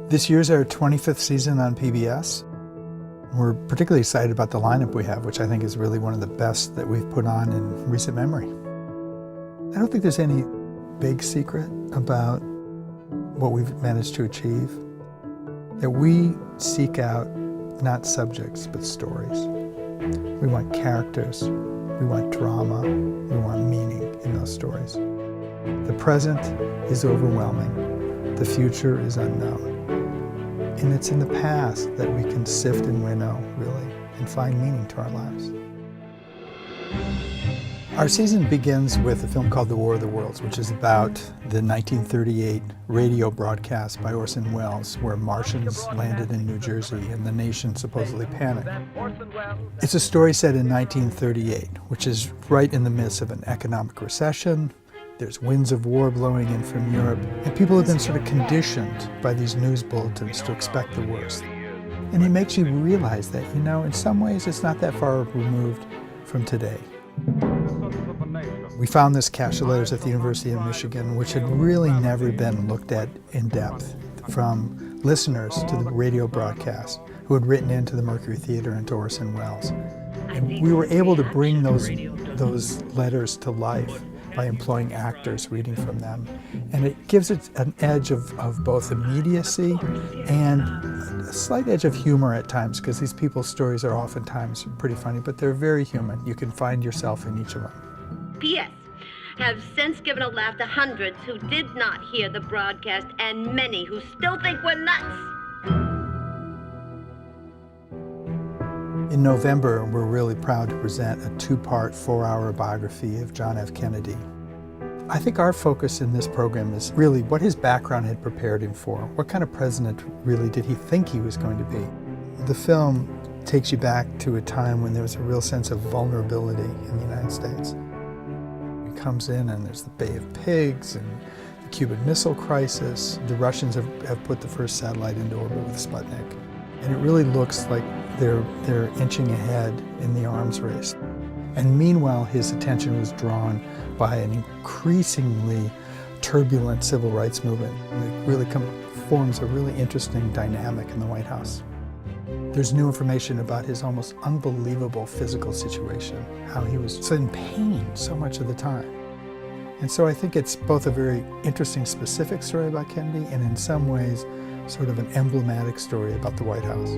This year's our 25th season on PBS. We're particularly excited about the lineup we have, which I think is really one of the best that we've put on in recent memory. I don't think there's any big secret about what we've managed to achieve. That we seek out not subjects, but stories. We want characters, we want drama, we want meaning in those stories. The present is overwhelming, the future is unknown. And it's in the past that we can sift and winnow, really, and find meaning to our lives. Our season begins with a film called The War of the Worlds, which is about the 1938 radio broadcast by Orson Welles, where Martians landed in New Jersey and the nation supposedly panicked. It's a story set in 1938, which is right in the midst of an economic recession. There's winds of war blowing in from Europe, and people have been sort of conditioned by these news bulletins to expect the worst. And it makes you realize that, in some ways it's not that far removed from today. We found this cache of letters at the University of Michigan, which had really never been looked at in depth, from listeners to the radio broadcast who had written into the Mercury Theater and to Orson Welles. And we were able to bring those letters to life by employing actors reading from them. And it gives it an edge of both immediacy and a slight edge of humor at times, because these people's stories are oftentimes pretty funny, but they're very human. You can find yourself in each of them. P.S. Have since given a laugh to hundreds who did not hear the broadcast and many who still think we're nuts. In November, we're really proud to present a two-part, 4-hour biography of John F. Kennedy. I think our focus in this program is really what his background had prepared him for. What kind of president really did he think he was going to be? The film takes you back to a time when there was a real sense of vulnerability in the United States. He comes in and there's the Bay of Pigs and the Cuban Missile Crisis. The Russians have put the first satellite into orbit with Sputnik. And it really looks like they're inching ahead in the arms race. And meanwhile, his attention was drawn by an increasingly turbulent civil rights movement. And it really forms a really interesting dynamic in the White House. There's new information about his almost unbelievable physical situation, how he was in pain so much of the time. And so I think it's both a very interesting specific story about Kennedy and in some ways sort of an emblematic story about the White House.